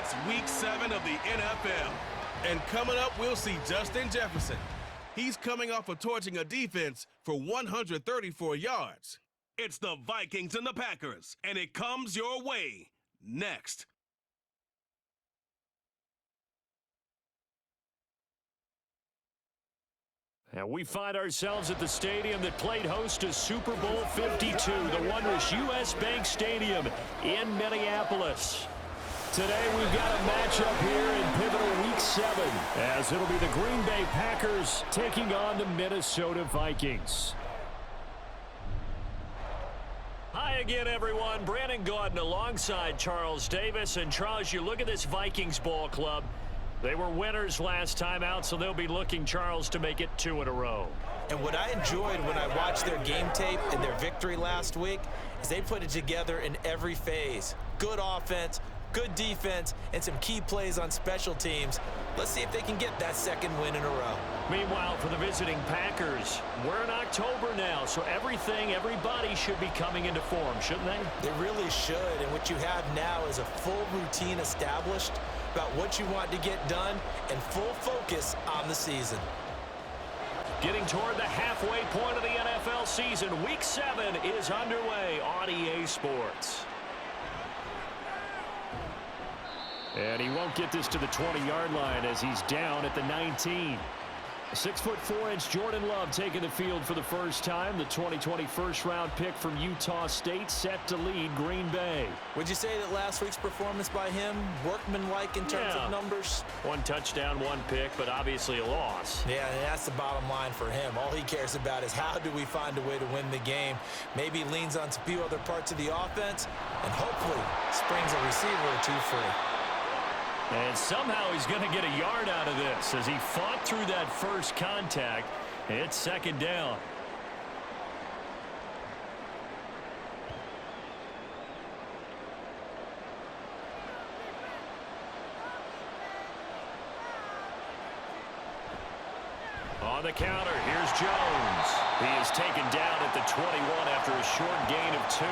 It's Week 7 of the NFL. And coming up, we'll see Justin Jefferson. He's coming off of torching a defense for 134 yards. It's the Vikings and the Packers, and it comes your way next. And we find ourselves at the stadium that played host to Super Bowl 52, the wondrous U.S. Bank Stadium in Minneapolis. Today we've got a matchup here in pivotal Week 7, as it'll be the Green Bay Packers taking on the Minnesota Vikings. Hi again, everyone. Brandon Gaudin alongside Charles Davis. And Charles, you look at this Vikings ball club. They were winners last time out, so they'll be looking, Charles, to make it 2 in a row. And what I enjoyed when I watched their game tape and their victory last week is they put it together in every phase. Good offense, good defense, and some key plays on special teams. Let's see if they can get that second win in a row. Meanwhile, for the visiting Packers, we're in October now, so everybody should be coming into form, shouldn't they? They really should, and what you have now is a full routine established about what you want to get done and full focus on the season. Getting toward the halfway point of the NFL season, Week 7 is underway on EA Sports. And he won't get this to the 20-yard line as he's down at the 19. 6'4" Jordan Love taking the field for the first time. The 2020 first-round pick from Utah State set to lead Green Bay. Would you say that last week's performance by him, workmanlike in terms of numbers? 1 touchdown, 1 pick, but obviously a loss. Yeah, and that's the bottom line for him. All he cares about is how do we find a way to win the game. Maybe leans on a few other parts of the offense, and hopefully springs a receiver or 2 free. And somehow he's going to get a yard out of this as he fought through that first contact. It's second down. On the counter, here's Jones. He is taken down at the 21 after a short gain of 2.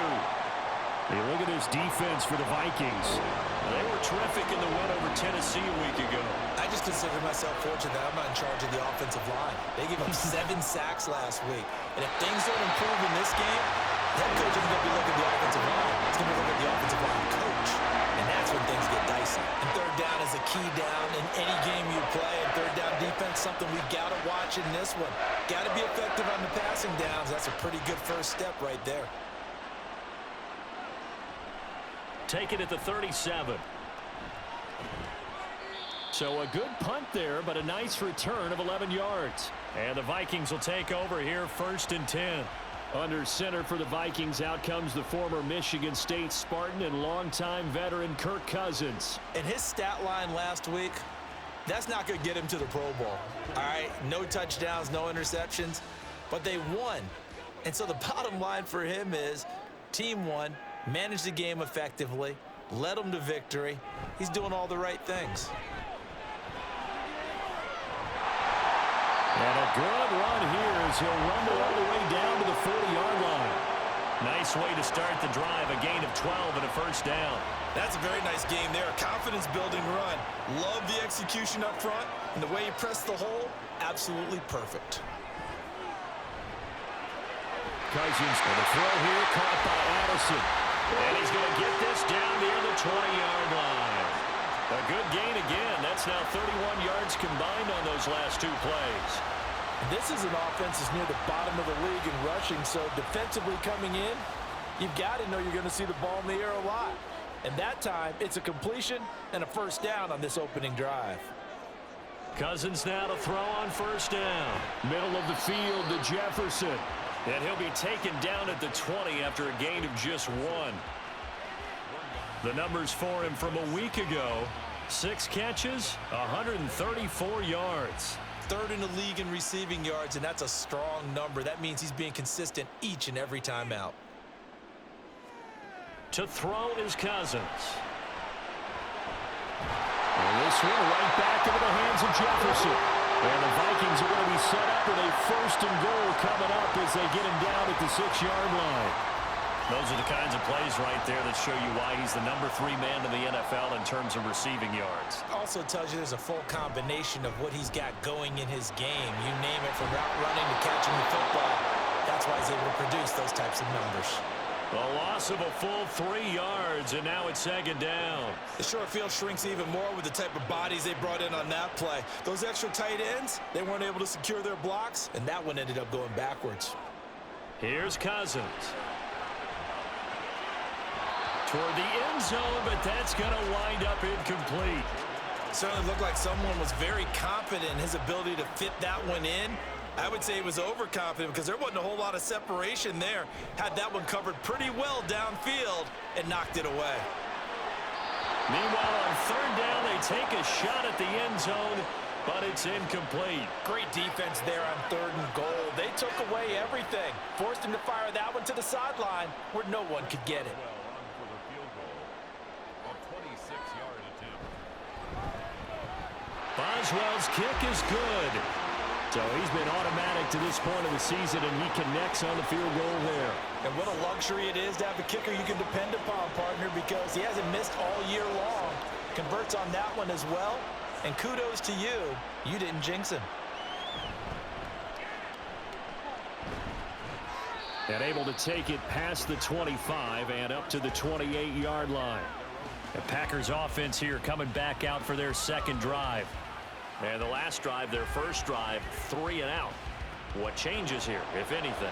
Hey, look at this defense for the Vikings. They were terrific in the win over Tennessee a week ago. I just consider myself fortunate that I'm not in charge of the offensive line. They gave up 7 sacks last week. And if things don't improve in this game, the head coach isn't going to be looking at the offensive line. He's going to be looking at the offensive line coach. And that's when things get dicey. And third down is a key down in any game you play. And third down defense, something we got to watch in this one. Got to be effective on the passing downs. That's a pretty good first step right there. Take it at the 37. So a good punt there, but a nice return of 11 yards. And the Vikings will take over here, 1st and 10. Under center for the Vikings, out comes the former Michigan State Spartan and longtime veteran Kirk Cousins. And his stat line last week, that's not going to get him to the Pro Bowl. All right, no touchdowns, no interceptions, but they won. And so the bottom line for him is team won. Managed the game effectively, led them to victory. He's doing all the right things. And a good run here as he'll rumble all the way down to the 40-yard line. Nice way to start the drive, a gain of 12 and a first down. That's a very nice game there, a confidence-building run. Love the execution up front, and the way he pressed the hole, absolutely perfect. Cousins for the throw here, caught by Addison. And he's going to get this down near the 20-yard line. A good gain again. That's now 31 yards combined on those last 2 plays. This is an offense that's near the bottom of the league in rushing, so defensively coming in, you've got to know you're going to see the ball in the air a lot. And that time, it's a completion and a first down on this opening drive. Cousins now to throw on first down. Middle of the field to Jefferson. And he'll be taken down at the 20 after a gain of just 1. The numbers for him from a week ago: 6 catches, 134 yards. 3rd in the league in receiving yards, and that's a strong number. That means he's being consistent each and every time out. To throw is Cousins. And this one right back into the hands of Jefferson. And the Vikings are going to be set up with a 1st and goal coming up as they get him down at the 6-yard line. Those are the kinds of plays right there that show you why he's the #3 man in the NFL in terms of receiving yards. Also tells you there's a full combination of what he's got going in his game. You name it, from route running to catching the football. That's why he's able to produce those types of numbers. A loss of a full 3 yards, and now it's 2nd down. The short field shrinks even more with the type of bodies they brought in on that play. Those extra tight ends, they weren't able to secure their blocks, and that one ended up going backwards. Here's Cousins. Toward the end zone, but that's going to wind up incomplete. Certainly looked like someone was very confident in his ability to fit that one in. I would say he was overconfident because there wasn't a whole lot of separation there. Had that one covered pretty well downfield and knocked it away. Meanwhile, on 3rd down, they take a shot at the end zone, but it's incomplete. Great defense there on 3rd and goal. They took away everything. Forced him to fire that one to the sideline where no one could get it. Boswell's kick is good. So he's been automatic to this point of the season, and he connects on the field goal there. And what a luxury it is to have a kicker you can depend upon, partner, because he hasn't missed all year long. Converts on that one as well. And kudos to you. You didn't jinx him. And able to take it past the 25 and up to the 28-yard line. The Packers offense here coming back out for their 2nd drive. And the last drive, their first drive, 3 and out. What changes here, if anything?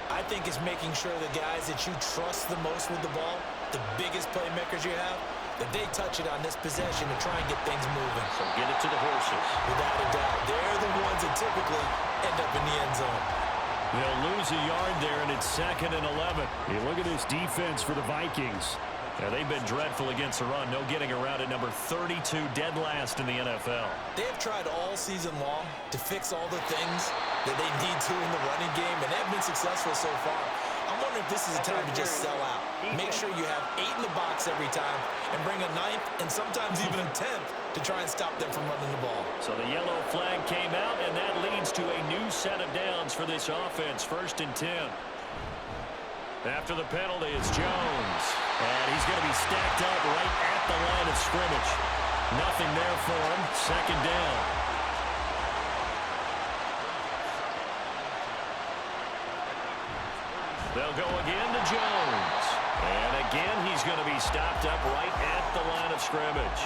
I think it's making sure the guys that you trust the most with the ball, the biggest playmakers you have, that they touch it on this possession to try and get things moving. So get it to the horses. Without a doubt. They're the ones that typically end up in the end zone. They'll lose a yard there, and it's 2nd and 11. You look at this defense for the Vikings. Yeah, they've been dreadful against the run. No getting around at number 32, dead last in the NFL. They have tried all season long to fix all the things that they need to in the running game, and they've been successful so far. I'm wondering if this is a time to just sell out. Make sure you have 8 in the box every time and bring a 9th and sometimes even a 10th to try and stop them from running the ball. So the yellow flag came out, and that leads to a new set of downs for this offense. 1st and 10. After the penalty, it's Jones. And he's going to be stacked up right at the line of scrimmage. Nothing there for him. 2nd down. They'll go again to Jones. And again, he's going to be stopped up right at the line of scrimmage.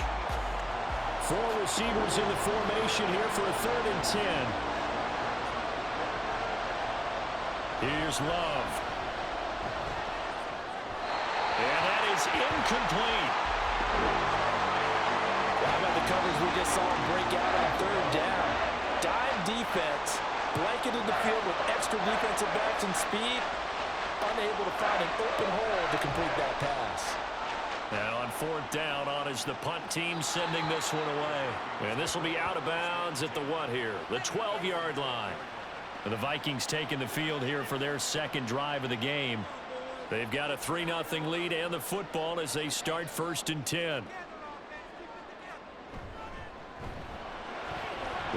4 receivers in the formation here for a 3rd and 10. Here's Love. And that is incomplete. How about the coverage we just saw him break out on 3rd down? Dime defense, blanketed the field with extra defensive backs and speed, unable to find an open hole to complete that pass. Now on 4th down, on is the punt team sending this one away. And this will be out of bounds at the what here? The 12-yard line. And the Vikings taking the field here for their 2nd drive of the game. They've got a 3-0 lead and the football as they start 1st and 10.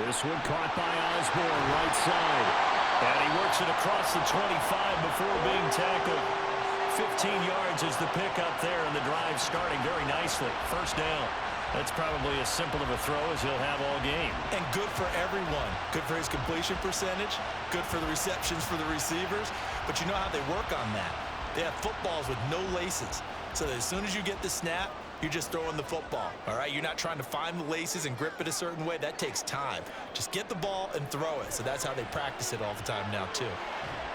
This one caught by Osborne, right side. And he works it across the 25 before being tackled. 15 yards is the pickup there, and the drive starting very nicely. 1st down. That's probably as simple of a throw as he'll have all game. And good for everyone. Good for his completion percentage. Good for the receptions for the receivers. But you know how they work on that. They have footballs with no laces. So that as soon as you get the snap, you're just throwing the football. All right? You're not trying to find the laces and grip it a certain way. That takes time. Just get the ball and throw it. So that's how they practice it all the time now, too.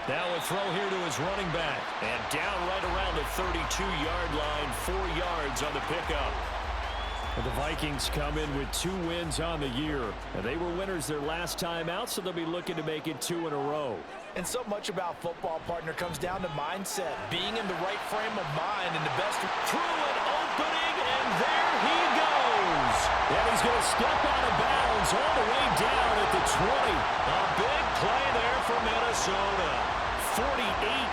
Now a throw here to his running back. And down right around the 32-yard line. 4 yards on the pickup. The Vikings come in with 2 wins on the year. And they were winners their last time out, so they'll be looking to make it 2 in a row. And so much about football, partner, comes down to mindset. Being in the right frame of mind and the best. Through an opening, and there he goes. And he's going to step out of bounds all the way down at the 20. A big play there for Minnesota. 48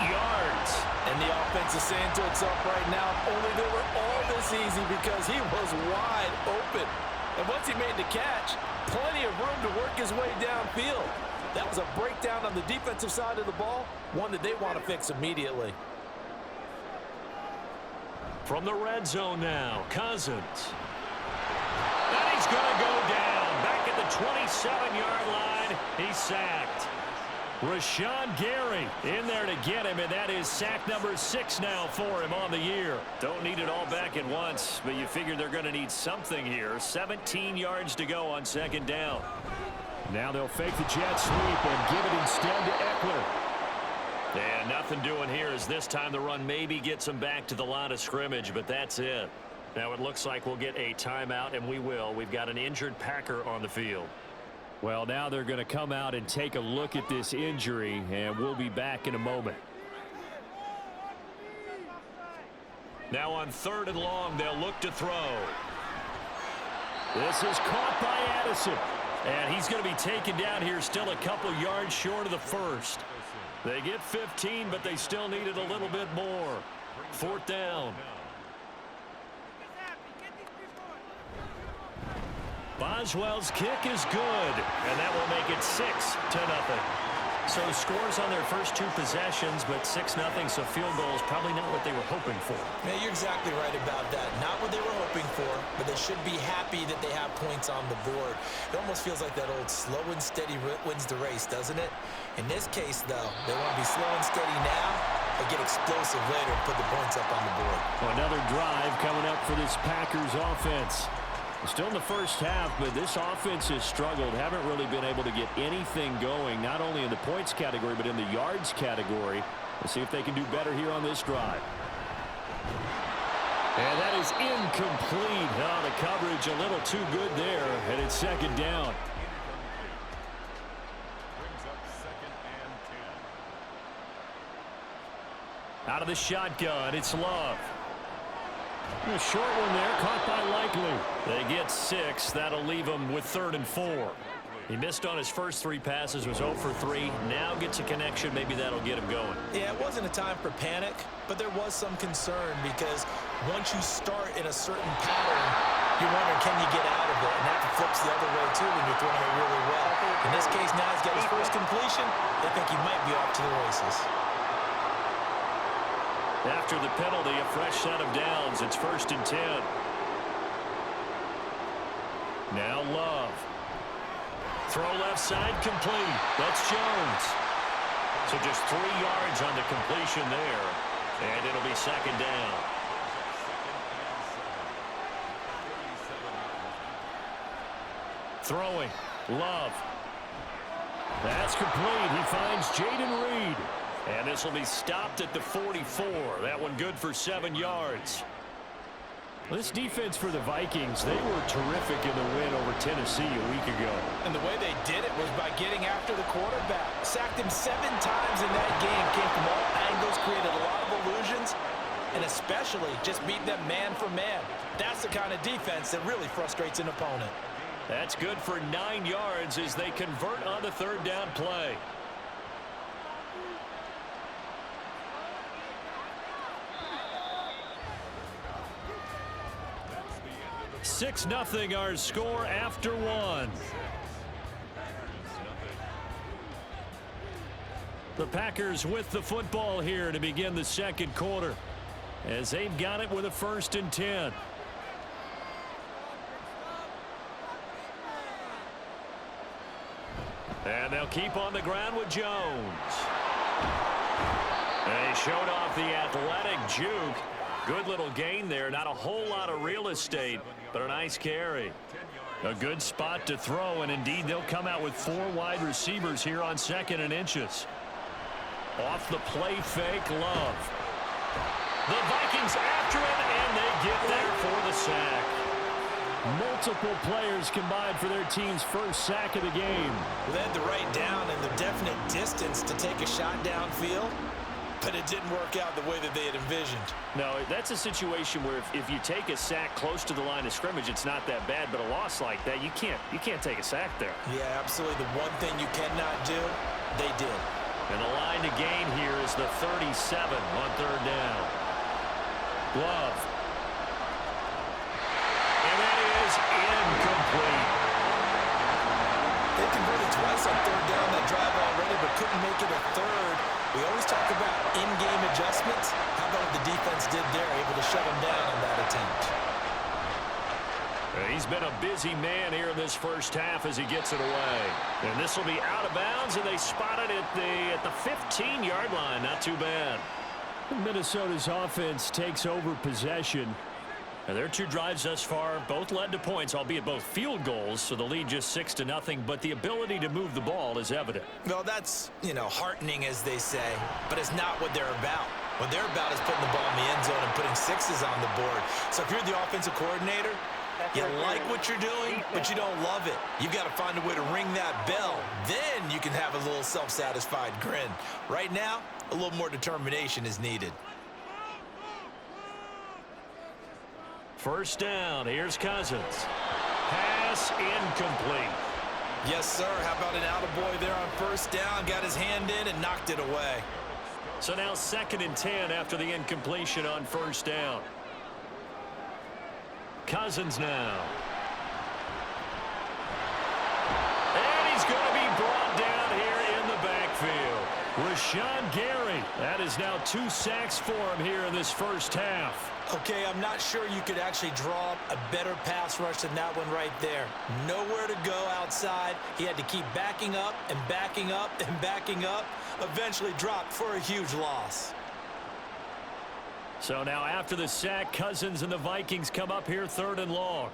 yards. And the offense is saying to itself right now, only they were all this easy because he was wide open. And once he made the catch, plenty of room to work his way downfield. That was a breakdown on the defensive side of the ball, one that they want to fix immediately. From the red zone now, Cousins. And he's going to go down. Back at the 27-yard line, he's sacked. Rashawn Gary in there to get him, and that is sack number 6 now for him on the year. Don't need it all back at once, but you figure they're going to need something here. 17 yards to go on second down. Now they'll fake the jet sweep and give it instead to Eckler. And nothing doing here as this time the run maybe gets them back to the line of scrimmage, but that's it. Now it looks like we'll get a timeout, and we will. We've got an injured Packer on the field. Well, now they're going to come out and take a look at this injury, and we'll be back in a moment. Now on 3rd and long, they'll look to throw. This is caught by Addison. And he's going to be taken down here, still a couple yards short of the first. They get 15, but they still needed a little bit more. 4th down. Boswell's kick is good, and that will make it 6-0. So scores on their first 2 possessions, but 6-0, so field goal is probably not what they were hoping for. Yeah, you're exactly right about that. Not what they were hoping for, but they should be happy that they have points on the board. It almost feels like that old slow and steady wins the race, doesn't it? In this case, though, they want to be slow and steady now, but get explosive later and put the points up on the board. Well, another drive coming up for this Packers offense. Still in the first half, but this offense has struggled. Haven't really been able to get anything going, not only in the points category, but in the yards category. Let's see if they can do better here on this drive. And that is incomplete. Oh, the coverage a little too good there, and it's 2nd down. Out of the shotgun, it's Love. A short one there, caught by Likely. They get 6. That'll leave them with 3rd and 4. He missed on his first 3 passes, was 0 for 3. Now gets a connection. Maybe that'll get him going. Yeah, it wasn't a time for panic, but there was some concern because once you start in a certain pattern, you're wondering, can you get out of it? And that flips the other way, too, when you're throwing it really well. In this case, now he's got his first completion. They think he might be off to the races. After the penalty, a fresh set of downs. It's 1st and 10. Now Love. Throw left side, complete. That's Jones. So just 3 yards on the completion there. And it'll be 2nd down. Throwing. Love. That's complete. He finds Jaden Reed. And this will be stopped at the 44. That one good for 7 yards. This defense for the Vikings, they were terrific in the win over Tennessee a week ago. And the way they did it was by getting after the quarterback. Sacked him 7 times in that game. Came from all angles, created a lot of illusions, and especially just beat them man for man. That's the kind of defense that really frustrates an opponent. That's good for 9 yards as they convert on the 3rd down play. 6-0 our score after 1. The Packers with the football here to begin the 2nd quarter as they've got it with a 1st and 10. And they'll keep on the ground with Jones. And he showed off the athletic juke. Good little gain there. Not a whole lot of real estate, but a nice carry. A good spot to throw, and indeed they'll come out with 4 wide receivers here on 2nd and inches. Off the play fake, Love. The Vikings after him, and they get there for the sack. Multiple players combined for their team's first sack of the game. They had the right down and the definite distance to take a shot downfield, but it didn't work out the way that they had envisioned. No, that's a situation where if you take a sack close to the line of scrimmage, it's not that bad, but a loss like that, you can't take a sack there. Yeah, absolutely. The one thing you cannot do, they did. And the line to gain here is the 37 on 3rd down. Love. And that is incomplete. They converted twice on 3rd down that drive already, but couldn't make it a 3rd. We always talk about in-game adjustments. How about what the defense defense did there, able to shut him down on that attempt. He's been a busy man here in this first half as he gets it away. And this will be out of bounds, and they spot it at the 15-yard line. Not too bad. Minnesota's offense takes over possession. And their two drives thus far both led to points, albeit both field goals, so the lead just 6-0, but the ability to move the ball is evident. Well, that's, heartening, as they say, but it's not what they're about. What they're about is putting the ball in the end zone and putting sixes on the board. So if you're the offensive coordinator, you like what you're doing, but you don't love it. You've got to find a way to ring that bell. Then you can have a little self-satisfied grin. Right now, a little more determination is needed. First down, here's Cousins. Pass incomplete. Yes, sir. How about an attaboy there on first down? Got his hand in and knocked it away. So now 2nd and 10 after the incompletion on first down. Cousins now. And he's going to be brought down here in the backfield. Rashawn Gary. That is now 2 sacks for him here in this first half. Okay, I'm not sure you could actually draw up a better pass rush than that one right there. Nowhere to go outside. He had to keep backing up and backing up and backing up. Eventually dropped for a huge loss. So now after the sack, Cousins and the Vikings come up here 3rd and long.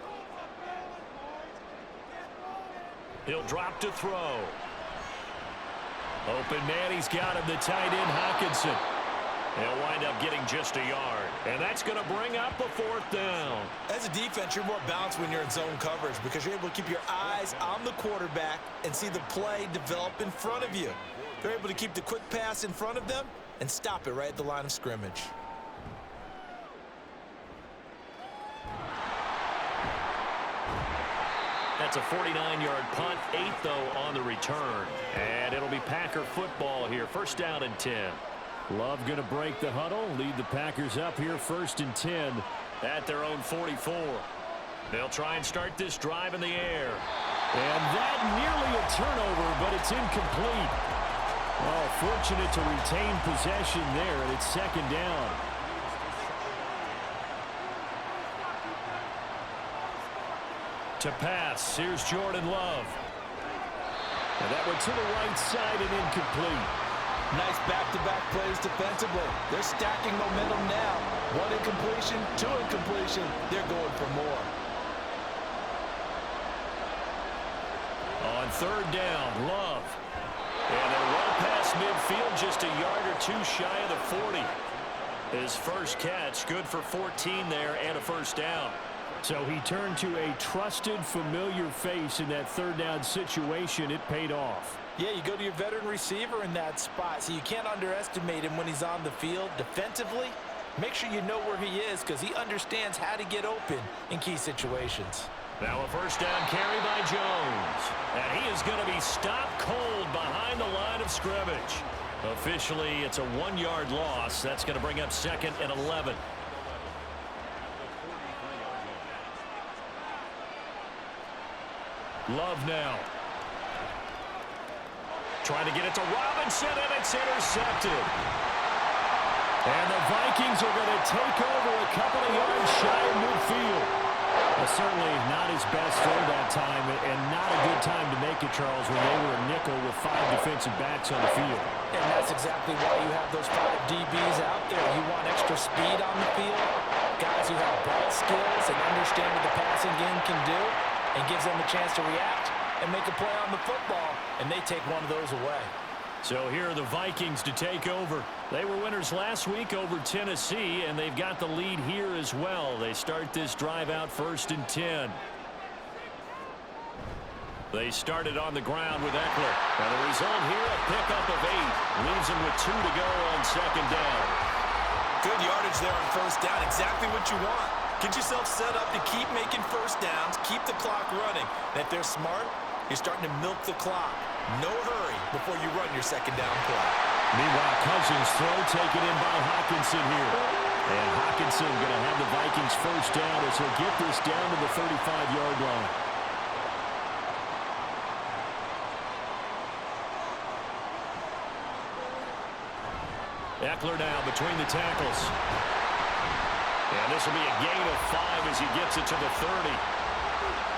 He'll drop to throw. Open man, he's got him, the tight end Hawkinson. He'll wind up getting just a yard. And that's going to bring up a 4th down. As a defense, you're more balanced when you're in zone coverage because you're able to keep your eyes on the quarterback and see the play develop in front of you. They're able to keep the quick pass in front of them and stop it right at the line of scrimmage. That's a 49-yard punt, 8 though on the return. And it'll be Packer football here, 1st down and 10. Love going to break the huddle, lead the Packers up here 1st and 10. At their own 44. They'll try and start this drive in the air. And that nearly a turnover, but it's incomplete. Oh, fortunate to retain possession there, and it's 2nd down. To pass, here's Jordan Love. And that went to the right side and incomplete. Nice back-to-back plays defensively. They're stacking momentum now. 1 incompletion, 2 incompletion. They're going for more. On 3rd down, Love. And they're well past midfield, just a yard or 2 shy of the 40. His first catch, good for 14 there and a 1st down. So he turned to a trusted, familiar face in that 3rd down situation. It paid off. Yeah, you go to your veteran receiver in that spot, so you can't underestimate him when he's on the field. Defensively, make sure you know where he is because he understands how to get open in key situations. Now a 1st down carry by Jones. And he is going to be stopped cold behind the line of scrimmage. Officially, it's a 1-yard loss. That's going to bring up 2nd and 11. Love now. Trying to get it to Robinson, and it's intercepted. And the Vikings are going to take over a couple of yards shy of midfield. Well, certainly not his best throw that time, and not a good time to make it, Charles, when they were a nickel with 5 defensive backs on the field. And that's exactly why you have those 5 DBs out there. You want extra speed on the field, guys who have ball skills and understand what the passing game can do, and gives them a chance to react and make a play on the football, and they take one of those away. So here are the Vikings to take over. They were winners last week over Tennessee, and they've got the lead here as well. They start this drive out 1st and 10. They started on the ground with Eckler. And the result here, a pickup of 8. Leaves him with 2 to go on 2nd down. Good yardage there on 1st down. Exactly what you want. Get yourself set up to keep making 1st downs, keep the clock running. And if they're smart, you're starting to milk the clock. No hurry before you run your 2nd down play. Meanwhile, Cousins' throw taken in by Hawkinson here. And Hawkinson going to have the Vikings 1st down as he'll get this down to the 35-yard line. Eckler now between the tackles. And this will be a gain of 5 as he gets it to the 30.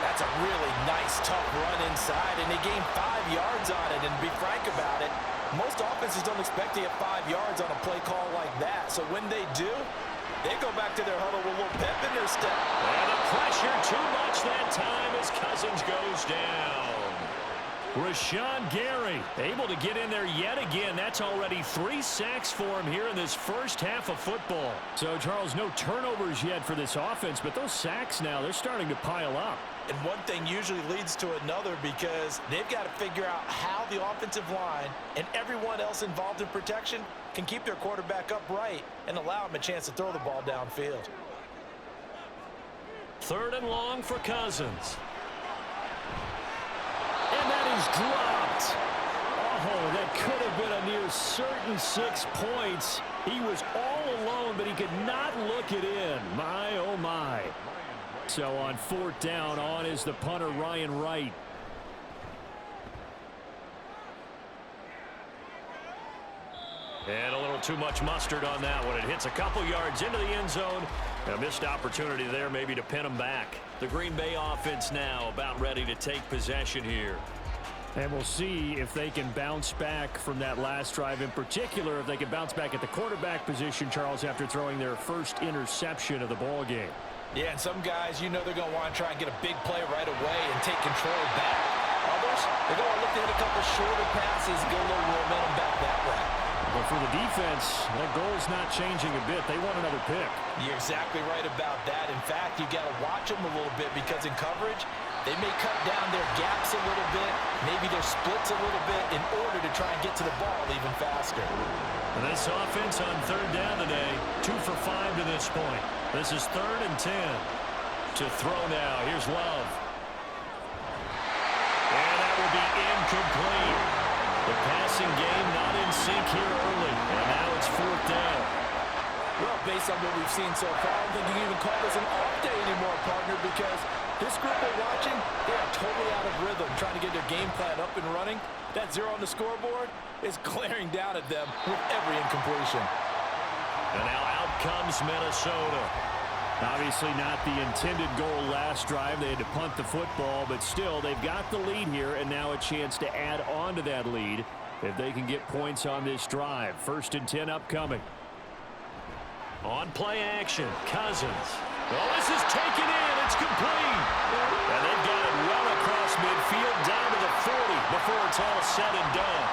That's a really nice, tough run inside, and they gained 5 yards on it. And to be frank about it, most offenses don't expect to get 5 yards on a play call like that. So when they do, they go back to their huddle with a little pep in their step. And the pressure too much that time as Cousins goes down. Rashawn Gary able to get in there yet again. That's already 3 sacks for him here in this first half of football. So, Charles, no turnovers yet for this offense, but those sacks now, they're starting to pile up. And one thing usually leads to another because they've got to figure out how the offensive line and everyone else involved in protection can keep their quarterback upright and allow him a chance to throw the ball downfield. 3rd and long for Cousins. And that is dropped. Oh, that could have been a near certain 6 points. He was all alone, but he could not look it in. My, oh, my. So on 4th down, on is the punter, Ryan Wright. And a little too much mustard on that one. It hits a couple yards into the end zone. A missed opportunity there maybe to pin them back. The Green Bay offense now about ready to take possession here. And we'll see if they can bounce back from that last drive, in particular if they can bounce back at the quarterback position, Charles, after throwing their first interception of the ball game. Yeah, and some guys, you know they're going to want to try and get a big play right away and take control back. Others, they're going to look to hit a couple shorter passes and get a little momentum back that way. But for the defense, that goal is not changing a bit. They want another pick. You're exactly right about that. In fact, you've got to watch them a little bit because in coverage, they may cut down their gaps a little bit, maybe their splits a little bit in order to try and get to the ball even faster. And this offense on 3rd down today, 2 for 5 to this point. This is 3rd and 10. To throw now. Here's Love. And that will be incomplete. The passing game not in sync here early. And now it's 4th down. Well, based on what we've seen so far, I don't think you can even call this an off day anymore, partner, because this group we're watching, they are totally out of rhythm, trying to get their game plan up and running. That 0 on the scoreboard is glaring down at them with every incompletion. And now out comes Minnesota. Obviously not the intended goal last drive. They had to punt the football, but still, they've got the lead here, and now a chance to add on to that lead if they can get points on this drive. 1st and 10 upcoming. On play action, Cousins. Well, this is taken in. It's complete. And they've got it well across midfield down to the 40 before it's all said and done.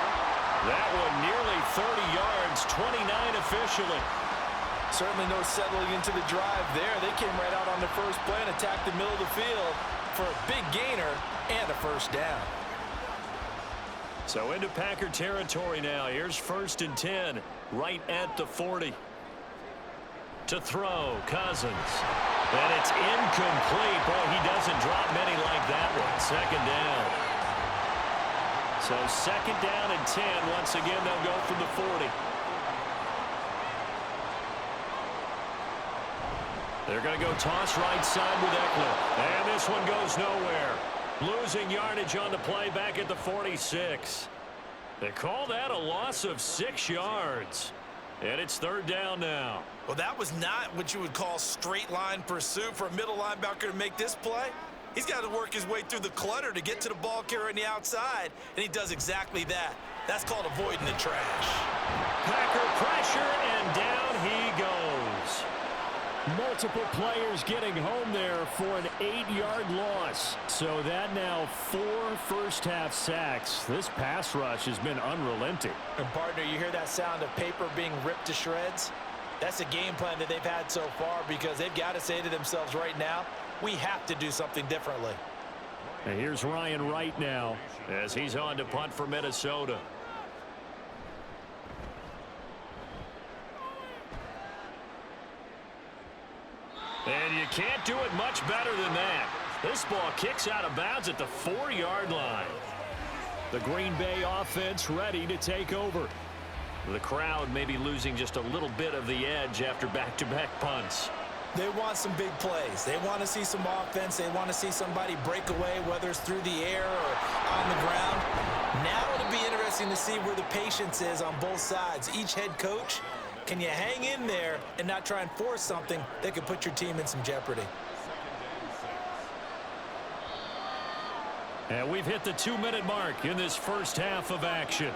That one nearly 30 yards, 29 officially. Certainly no settling into the drive there. They came right out on the first play and attacked the middle of the field for a big gainer and a 1st down. So into Packer territory now. Here's 1st and 10 right at the 40. To throw, Cousins. And it's incomplete. Boy, he doesn't drop many like that one. 2nd down. So 2nd down and 10. Once again, they'll go from the 40. They're going to go toss right side with Eckler. And this one goes nowhere. Losing yardage on the play back at the 46. They call that a loss of 6 yards. And it's 3rd down now. Well, that was not what you would call straight line pursuit for a middle linebacker to make this play. He's got to work his way through the clutter to get to the ball carrier on the outside, and he does exactly that. That's called avoiding the trash. Packer pressure, and down he goes. Multiple players getting home there for an 8-yard loss. So that now 4 first-half sacks. This pass rush has been unrelenting. And, partner, you hear that sound of paper being ripped to shreds? That's the game plan that they've had so far because they've got to say to themselves right now, we have to do something differently. And here's Ryan Wright now as he's on to punt for Minnesota. And you can't do it much better than that. This ball kicks out of bounds at the 4-yard line. The Green Bay offense ready to take over. The crowd may be losing just a little bit of the edge after back-to-back punts. They want some big plays. They want to see some offense. They want to see somebody break away, whether it's through the air or on the ground. Now it'll be interesting to see where the patience is on both sides. Each head coach Can you hang in there and not try and force something that could put your team in some jeopardy? And we've hit the 2-minute mark in this first half of action.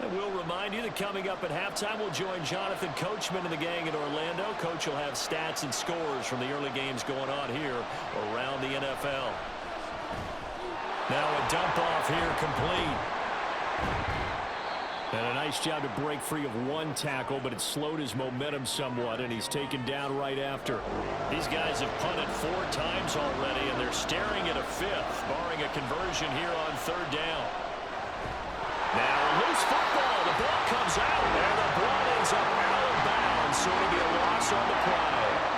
And we'll remind you that coming up at halftime, we'll join Jonathan Coachman and the gang in Orlando. Coach will have stats and scores from the early games going on here around the NFL. Now a dump off here complete. And a nice job to break free of one tackle, but it slowed his momentum somewhat, and he's taken down right after. These guys have punted 4 times already, and they're staring at a 5th, barring a conversion here on 3rd down. Now loose football. The ball comes out, and the ball ends up out of bounds, so it'll be a loss on the play.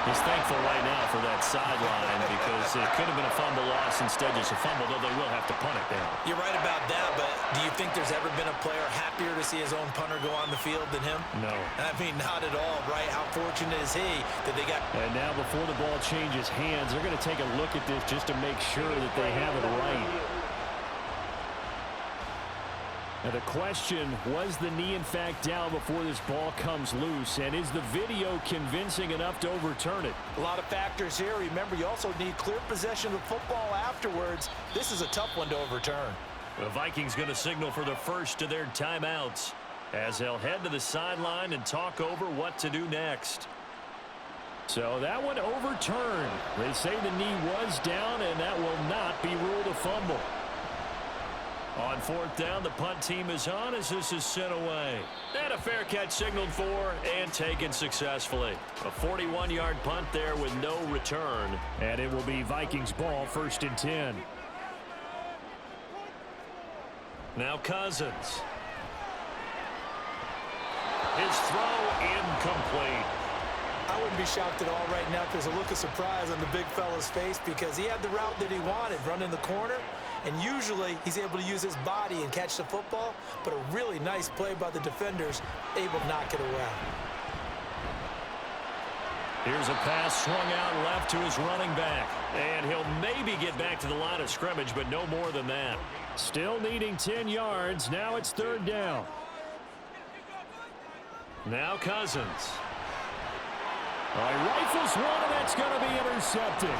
He's thankful right now for that sideline because it could have been a fumble loss, instead just a fumble, though they will have to punt it down. You're right about that, but do you think there's ever been a player happier to see his own punter go on the field than him? No. I mean, not at all, right? How fortunate is he that they got... And now before the ball changes hands, they're going to take a look at this just to make sure that they have it right. Now the question, was the knee in fact down before this ball comes loose? And is the video convincing enough to overturn it? A lot of factors here. Remember, you also need clear possession of the football afterwards. This is a tough one to overturn. The Vikings going to signal for the first of their timeouts as they'll head to the sideline and talk over what to do next. So that one overturned. They say the knee was down, and that will not be ruled a fumble. On 4th down, the punt team is on as this is sent away. And a fair catch signaled for and taken successfully. A 41-yard punt there with no return. And it will be Vikings ball, 1st and 10. Now Cousins. His throw incomplete. I wouldn't be shocked at all right now if there's a look of surprise on the big fella's face because he had the route that he wanted, running the corner. And usually he's able to use his body and catch the football, but a really nice play by the defenders, able to knock it away. Here's a pass swung out left to his running back. And he'll maybe get back to the line of scrimmage, but no more than that. Still needing 10 yards. Now it's 3rd down. Now Cousins. All right, rifles one, and that's going to be intercepted.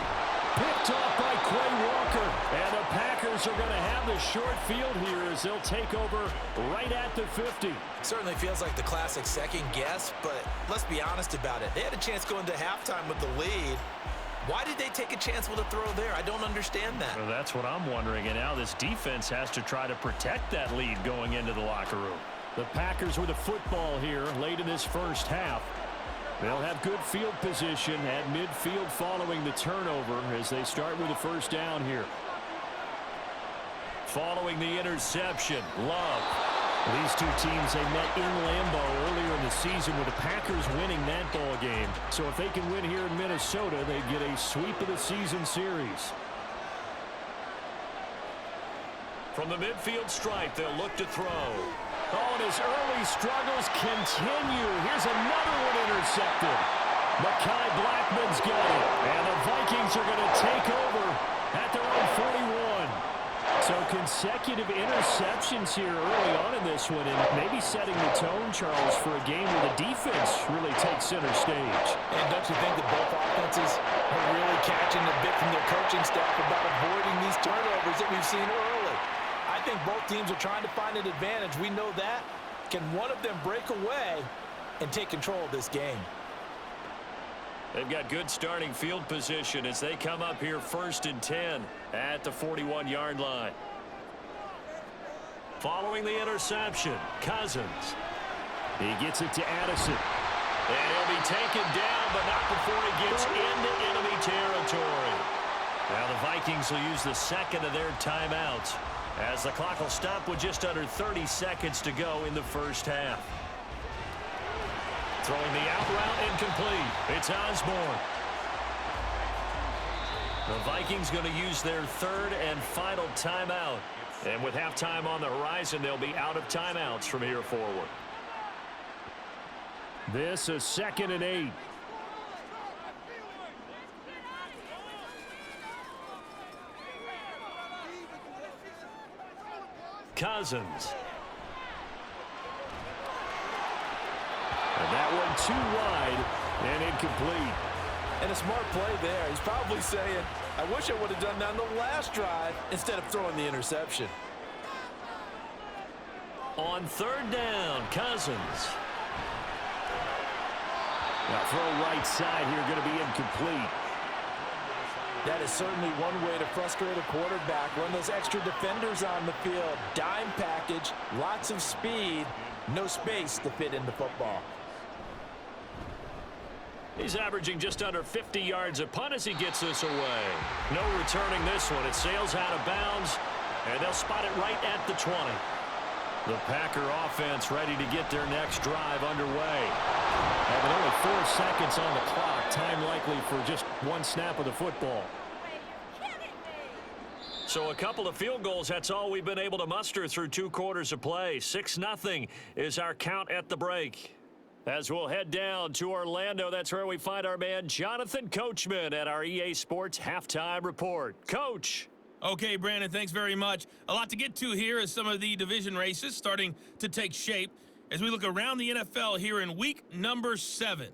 Picked off by Quay Walker. And the Packers are going to have the short field here as they'll take over right at the 50. Certainly feels like the classic second guess, but let's be honest about it. They had a chance going to halftime with the lead. Why did they take a chance with a throw there? I don't understand that. Well, that's what I'm wondering. And now this defense has to try to protect that lead going into the locker room. The Packers with the football here late in this first half. They'll have good field position at midfield following the turnover as they start with the 1st down here. Following the interception, Love. These two teams, they met in Lambeau earlier in the season with the Packers winning that ball game. So if they can win here in Minnesota, they get a sweep of the season series. From the midfield stripe, they'll look to throw. Oh, and his early struggles continue. Here's another one intercepted. Mekhi Blackman's got it. And the Vikings are going to take over at their own 41. So consecutive interceptions here early on in this one, and maybe setting the tone, Charles, for a game where the defense really takes center stage. And don't you think that both offenses are really catching a bit from their coaching staff about avoiding these turnovers that we've seen early? I think both teams are trying to find an advantage. We know that. Can one of them break away and take control of this game? They've got good starting field position as they come up here 1st and 10 at the 41-yard line. Following the interception, Cousins. He gets it to Addison. And he'll be taken down, but not before he gets into enemy territory. Now the Vikings will use the 2nd of their timeouts as the clock will stop with just under 30 seconds to go in the first half. Throwing the out route incomplete. It's Osborne. The Vikings going to use their 3rd and final timeout. And with halftime on the horizon, they'll be out of timeouts from here forward. This is 2nd and 8. Cousins. That one too wide and incomplete. And a smart play there. He's probably saying, I wish I would have done that on the last drive instead of throwing the interception. On third down, Cousins. Now throw right side here, going to be incomplete. That is certainly one way to frustrate a quarterback. Run those extra defenders on the field. Dime package, lots of speed, no space to fit in the football. He's averaging just under 50 yards a punt as he gets this away. No returning this one. It sails out of bounds, and they'll spot it right at the 20. The Packer offense ready to get their next drive underway. Having only 4 seconds on the clock, time likely for just one snap of the football. So a couple of field goals, that's all we've been able to muster through 2 quarters of play. 6-0 is our count at the break. As we'll head down to Orlando, that's where we find our man Jonathan Coachman at our EA Sports Halftime Report. Coach. Okay, Brandon, thanks very much. A lot to get to here as some of the division races starting to take shape as we look around the NFL here in week number 7.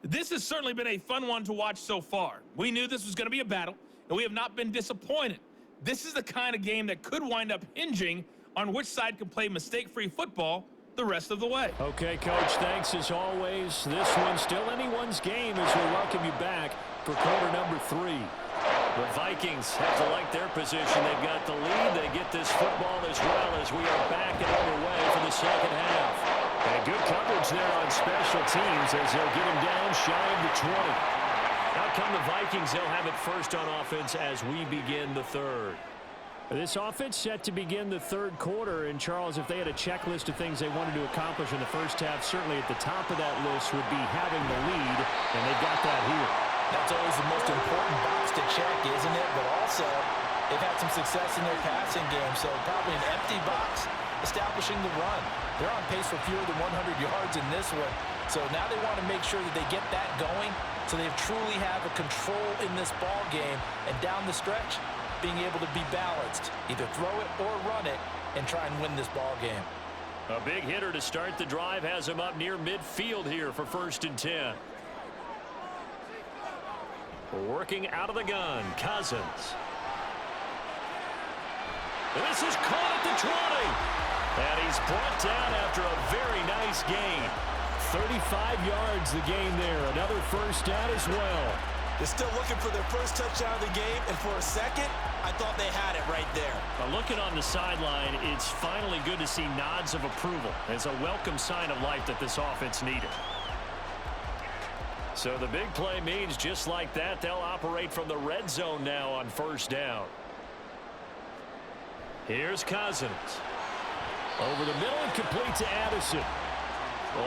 This has certainly been a fun one to watch so far. We knew this was going to be a battle, and we have not been disappointed. This is the kind of game that could wind up hinging on which side can play mistake-free football the rest of the way. Okay, Coach, thanks as always. This one's still anyone's game as we welcome you back for quarter number 3. The Vikings have to like their position. They've got the lead. They get this football as well as we are back and underway for the second half. And good coverage there on special teams as they'll get him down shy of the 20. Out come the Vikings. They'll have it first on offense as we begin the third. This offense set to begin the third quarter. And, Charles, if they had a checklist of things they wanted to accomplish in the first half, certainly at the top of that list would be having the lead, and they've got that here. That's always the most important box to check, isn't it? But also, they've had some success in their passing game, so probably an empty box establishing the run. They're on pace for fewer than 100 yards in this one, so now they want to make sure that they get that going so they truly have a control in this ball game, and down the stretch, being able to be balanced, either throw it or run it, and try and win this ball game. A big hitter to start the drive has him up near midfield here for 1st and 10. Working out of the gun, Cousins. And this is caught at the 20. And he's brought down after a very nice gain. 35 yards the gain there. Another first down as well. They're still looking for their first touchdown of the game, and for a second, I thought they had it right there. Looking on the sideline, it's finally good to see nods of approval. It's a welcome sign of life that this offense needed. So the big play means just like that, they'll operate from the red zone now on first down. Here's Cousins. Over the middle and complete to Addison.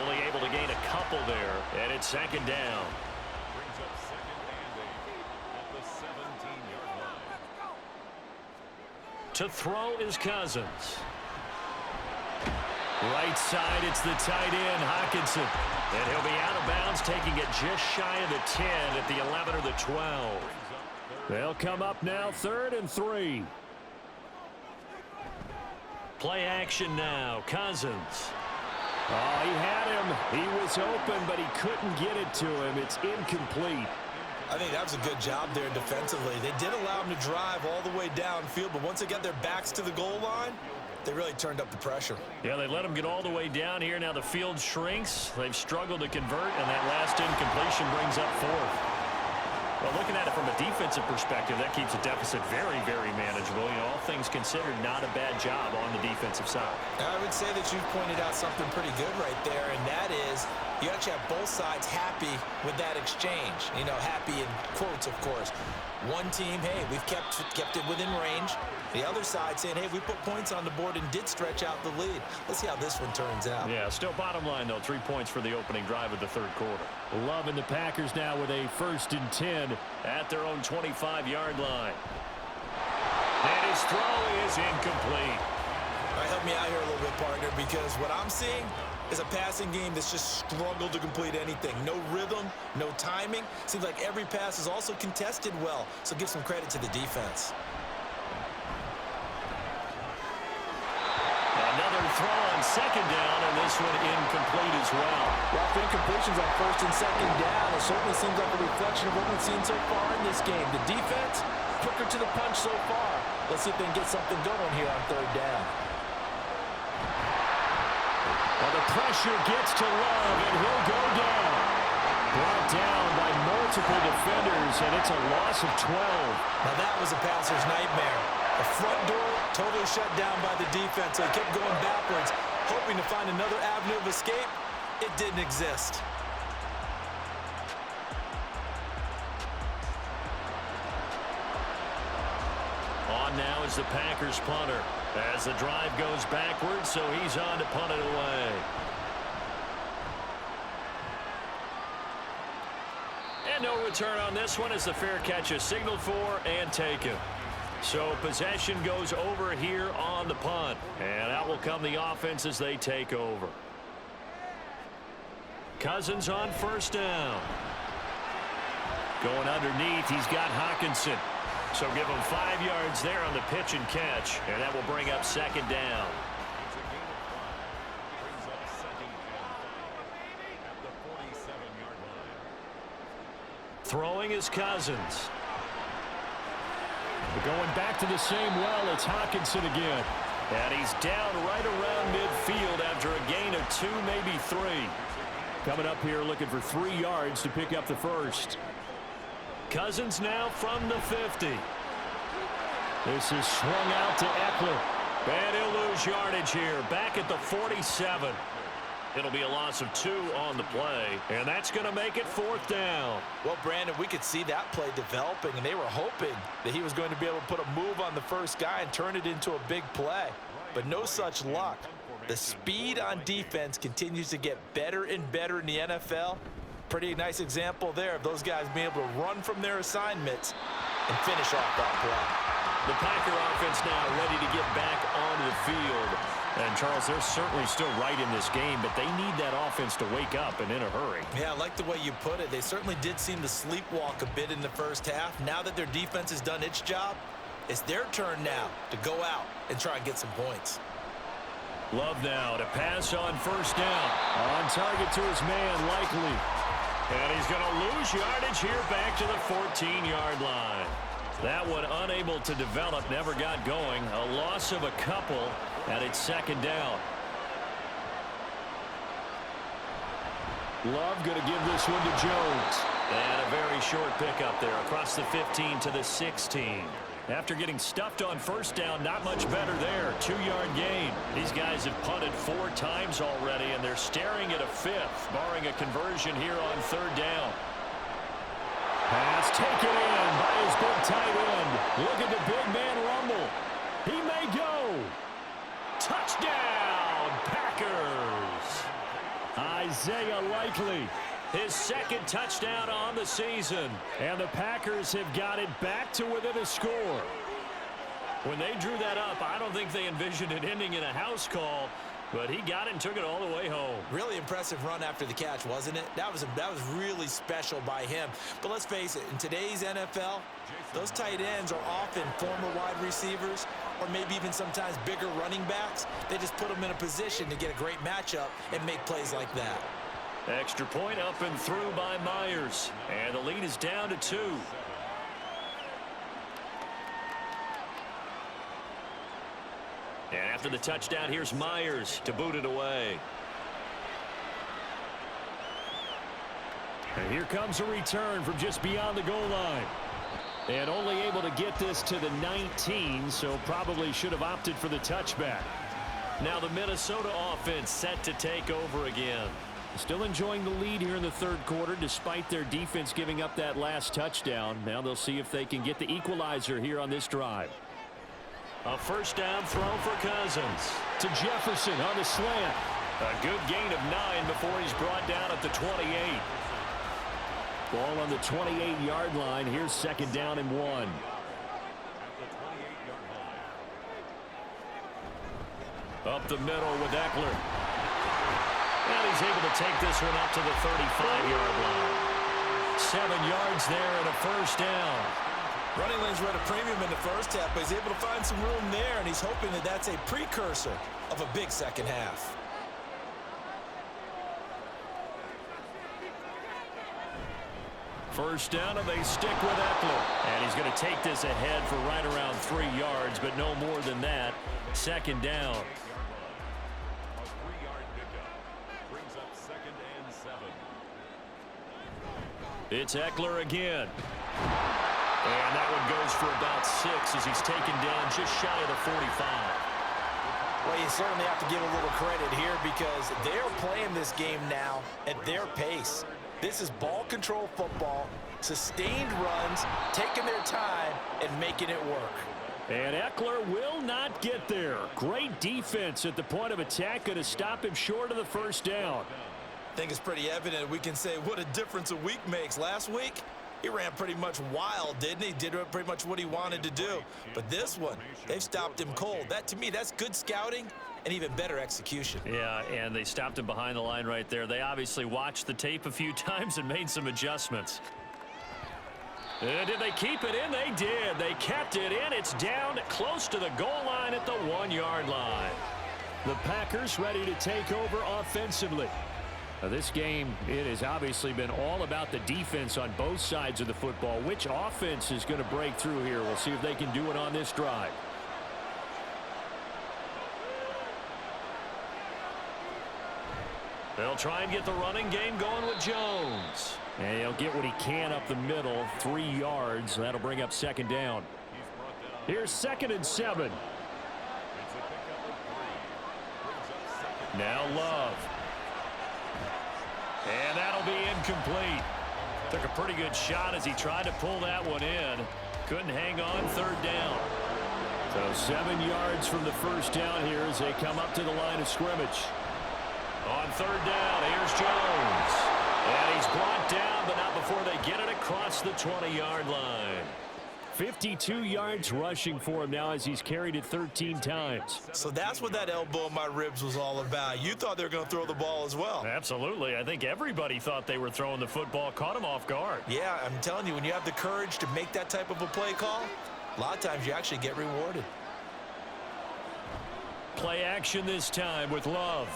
Only able to gain a couple there, and it's 2nd down. Brings up 2nd and 8 at the 17-yard line. To throw is Cousins. Right side, it's the tight end, Hockenson. And he'll be out of bounds, taking it just shy of the 10 at the 11 or the 12. They'll come up now 3rd and 3. Play action now, Cousins. Oh, he had him. He was open, but he couldn't get it to him. It's incomplete. I think that was a good job there defensively. They did allow him to drive all the way downfield, but once they got their backs to the goal line, they really turned up the pressure. Yeah, they let him get all the way down here. Now the field shrinks. They've struggled to convert, and that last incompletion brings up 4th. Well, looking at it from a defensive perspective, that keeps the deficit very, very manageable. You know, all things considered, not a bad job on the defensive side. I would say that you've pointed out something pretty good right there, and that is you actually have both sides happy with that exchange. You know, happy in quotes, of course. One team, hey, we've kept it within range. The other side saying, hey, we put points on the board and did stretch out the lead. Let's see how this one turns out. Yeah, still bottom line, though, 3 points for the opening drive of the third quarter. Love and the Packers now with a 1st and 10 at their own 25-yard line. And his throw is incomplete. All right, help me out here a little bit, partner, because what I'm seeing is a passing game that's just struggled to complete anything. No rhythm, no timing. Seems like every pass is also contested well, so give some credit to the defense. Another throw on 2nd down, and this one incomplete as well. Well, for incompletions on 1st and 2nd down, it certainly seems like a reflection of what we've seen so far in this game. The defense, quicker to the punch so far. Let's see if they can get something going here on 3rd down. Well, the pressure gets to Love, and he'll go down. Brought down by multiple defenders, and it's a loss of 12. Now that was a passer's nightmare. The front door totally shut down by the defense, so he kept going backwards, hoping to find another avenue of escape. It didn't exist. On now is the Packers punter as the drive goes backwards, so he's on to punt it away. And no return on this one as the fair catch is signaled for and taken. So possession goes over here on the punt. And out will come the offense as they take over. Cousins on 1st down. Going underneath, he's got Hockenson. So give him 5 yards there on the pitch and catch. And that will bring up 2nd down. It's a gain of 5. Brings up 2nd and 5 at the 47-yard line. Throwing is Cousins. We're going back to the same well. It's Hockenson again. And he's down right around midfield after a gain of 2, maybe 3. Coming up here looking for 3 yards to pick up the 1st. Cousins now from the 50. This is swung out to Eckler. And he'll lose yardage here. Back at the 47. It'll be a loss of 2 on the play. And that's going to make it 4th down. Well, Brandon, we could see that play developing, and they were hoping that he was going to be able to put a move on the first guy and turn it into a big play. But no such luck. The speed on defense continues to get better and better in the NFL. Pretty nice example there of those guys being able to run from their assignments and finish off that play. The Packer offense now ready to get back onto the field. And, Charles, they're certainly still right in this game, but they need that offense to wake up and in a hurry. Yeah, I like the way you put it. They certainly did seem to sleepwalk a bit in the first half. Now that their defense has done its job, it's their turn now to go out and try and get some points. Love now to pass on 1st down. On target to his man, Likely. And he's going to lose yardage here back to the 14-yard line. That one unable to develop, never got going. A loss of a couple, and it's 2nd down. Love going to give this one to Jones. And a very short pickup there across the 15 to the 16. After getting stuffed on 1st down, not much better there. 2-yard gain. These guys have punted 4 times already, and they're staring at a 5th, barring a conversion here on 3rd down. Pass taken in by his big tight end. Look at the big man rumble. He may go. Touchdown, Packers! Isaiah Likely. His 2nd touchdown on the season. And the Packers have got it back to within a score. When they drew that up, I don't think they envisioned it ending in a house call, but he got it and took it all the way home. Really impressive run after the catch, wasn't it? That was really special by him. But let's face it, in today's NFL, those tight ends are often former wide receivers or maybe even sometimes bigger running backs. They just put them in a position to get a great matchup and make plays like that. Extra point up and through by Myers. And the lead is down to 2. And after the touchdown, here's Myers to boot it away. And here comes a return from just beyond the goal line. And only able to get this to the 19, so probably should have opted for the touchback. Now the Minnesota offense set to take over again. Still enjoying the lead here in the 3rd quarter despite their defense giving up that last touchdown. Now they'll see if they can get the equalizer here on this drive. A first down throw for Cousins. To Jefferson on the slant. A good gain of 9 before he's brought down at the 28. Ball on the 28-yard line. Here's second down and 1. At the 28-yard line. Up the middle with Eckler. And he's able to take this one up to the 35-yard line. 7 yards there and a first down. Running lanes were at a premium in the first half, but he's able to find some room there, and he's hoping that that's a precursor of a big second half. First down, and they stick with Eckler. And he's going to take this ahead for right around 3 yards, but no more than that. Second down. A 3-yard pickup brings up second and 7. It's Eckler again. And that one goes for about 6 as he's taken down just shy of the 45. Well, you certainly have to give a little credit here because they're playing this game now at their pace. This is ball control football, sustained runs, taking their time, and making it work. And Eckler will not get there. Great defense at the point of attack, going to stop him short of the first down. I think it's pretty evident we can say what a difference a week makes. Last week, he ran pretty much wild, didn't he? Did pretty much what he wanted to do. But this one, they've stopped him cold. That, to me, that's good scouting and even better execution. Yeah, and they stopped him behind the line right there. They obviously watched the tape a few times and made some adjustments. Did they keep it in? They did. They kept it in. It's down close to the goal line at the 1-yard line. The Packers ready to take over offensively. Now, this game, it has obviously been all about the defense on both sides of the football. Which offense is going to break through here? We'll see if they can do it on this drive. They'll try and get the running game going with Jones. And he'll get what he can up the middle, 3 yards. That'll bring up second down. Here's second and 7. Now Love. And that'll be incomplete. Took a pretty good shot as he tried to pull that one in. Couldn't hang on, third down. So 7 yards from the first down here as they come up to the line of scrimmage. On third down, here's Jones. And he's brought down, but not before they get it across the 20-yard line. 52 yards rushing for him now as he's carried it 13 times. So that's what that elbow in my ribs was all about. You thought they were going to throw the ball as well. Absolutely. I think everybody thought they were throwing the football, caught him off guard. Yeah, I'm telling you, when you have the courage to make that type of a play call, a lot of times you actually get rewarded. Play action this time with Love.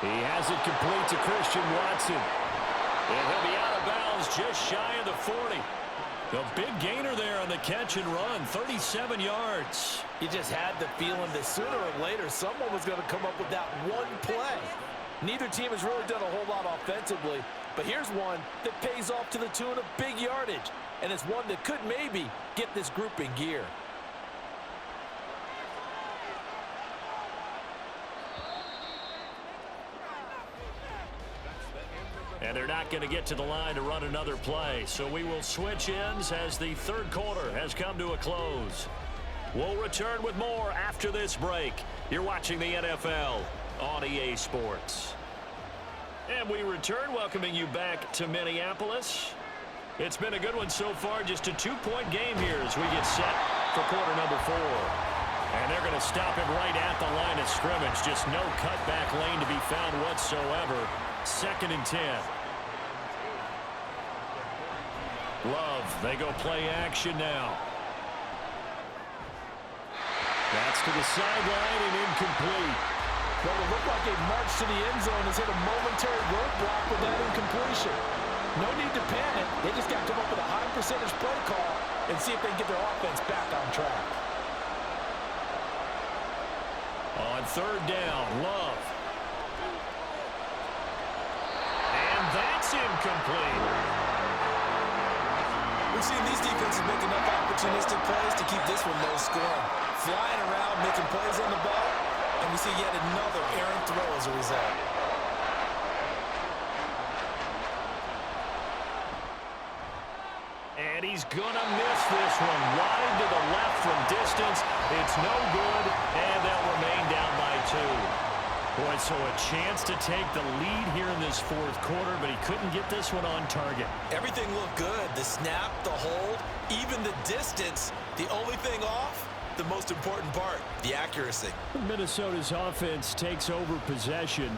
He has it complete to Christian Watson. And he'll be out of bounds just shy of the 40. The big gainer there on the catch and run, 37 yards. You just had the feeling that sooner or later someone was going to come up with that one play. Neither team has really done a whole lot offensively, but here's one that pays off to the tune of big yardage, and it's one that could maybe get this group in gear. And they're not going to get to the line to run another play. So we will switch ends as the third quarter has come to a close. We'll return with more after this break. You're watching the NFL on EA Sports. And we return, welcoming you back to Minneapolis. It's been a good one so far, just a 2-point game here as we get set for quarter number 4. And they're going to stop him right at the line of scrimmage. Just no cutback lane to be found whatsoever. Second and 10. Love, they go play action now. That's to the sideline and incomplete. Well, it looked like a march to the end zone has hit a momentary roadblock with that incompletion. No need to panic. They just got to come up with a high percentage play call and see if they can get their offense back on track. On third down, Love. And that's incomplete. We've seen these defenses make enough opportunistic plays to keep this one low scoring. Flying around, making plays on the ball, and we see yet another errant throw as a result. And And he's going to miss this one. Wide to the left from distance. It's no good, and they'll remain down by 2. Boy, so a chance to take the lead here in this fourth quarter, but he couldn't get this one on target. Everything looked good. The snap, the hold, even the distance. The only thing off, the most important part, the accuracy. Minnesota's offense takes over possession.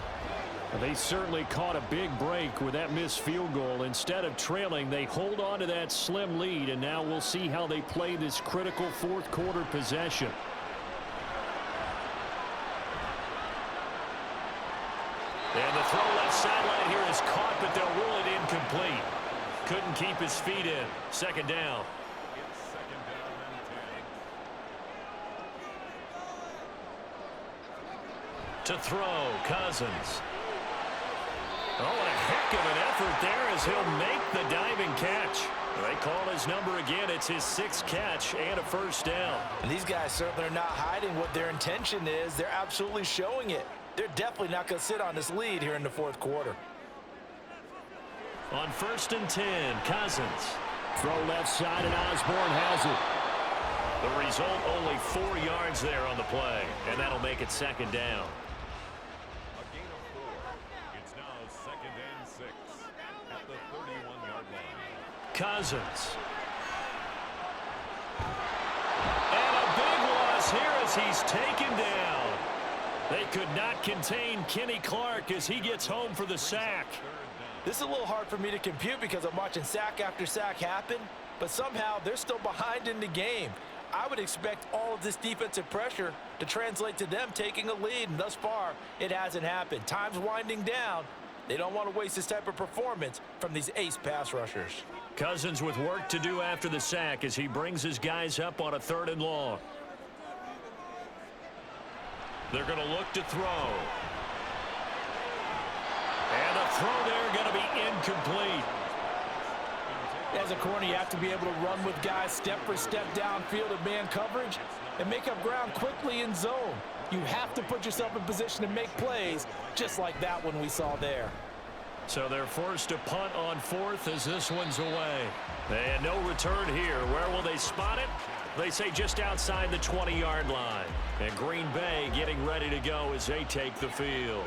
They certainly caught a big break with that missed field goal. Instead of trailing, they hold on to that slim lead, and now we'll see how they play this critical fourth quarter possession. And the throw left sideline here is caught, but they'll rule it incomplete. Couldn't keep his feet in. Second down. It's second down and 10. To throw, Cousins. Oh, and a heck of an effort there as he'll make the diving catch. They call his number again. It's his 6th catch and a first down. And these guys certainly are not hiding what their intention is. They're absolutely showing it. They're definitely not going to sit on this lead here in the fourth quarter. On 1st and 10, Cousins. Throw left side, and Osborne has it. The result, only 4 yards there on the play, and that'll make it second down. A gain of 4. It's now second and 6 at the 31-yard line. Cousins. And a big loss here as he's taken down. They could not contain Kenny Clark as he gets home for the sack. This is a little hard for me to compute because I'm watching sack after sack happen, but somehow they're still behind in the game. I would expect all of this defensive pressure to translate to them taking a lead, and thus far, it hasn't happened. Time's winding down. They don't want to waste this type of performance from these ace pass rushers. Cousins with work to do after the sack as he brings his guys up on a 3rd and long. They're going to look to throw. And a throw there going to be incomplete. As a corner, you have to be able to run with guys step for step downfield of man coverage and make up ground quickly in zone. You have to put yourself in position to make plays just like that one we saw there. So they're forced to punt on 4th as this one's away. And no return here. Where will they spot it? They say just outside the 20-yard line. And Green Bay getting ready to go as they take the field.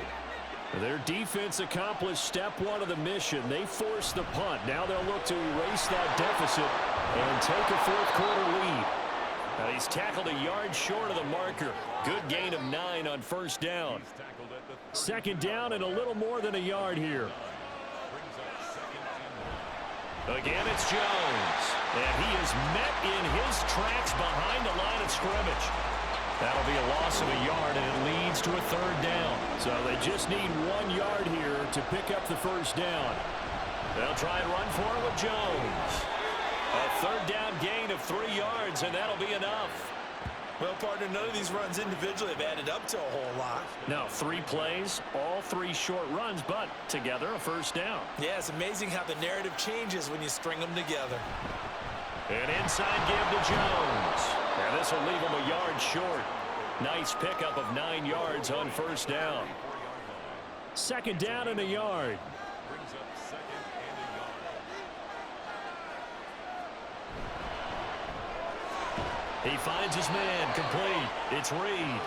Their defense accomplished step 1 of the mission. They forced the punt. Now they'll look to erase that deficit and take a fourth quarter lead. Now he's tackled a yard short of the marker. Good gain of 9 on first down. Second down and a little more than a yard here. Again, it's Jones. And he is met in his tracks behind the line of scrimmage. That'll be a loss of a yard, and it leads to a 3rd down. So they just need 1 yard here to pick up the first down. They'll try and run for it with Jones. A 3rd down gain of 3 yards, and that'll be enough. Well, partner, none of these runs individually have added up to a whole lot. Now, 3 plays, all 3 short runs, but together a first down. Yeah, it's amazing how the narrative changes when you string them together. An inside give to Jones. And this will leave him a yard short. Nice pickup of 9 yards on first down. Second down and a yard. Brings up second and a yard. He finds his man complete. It's Reed.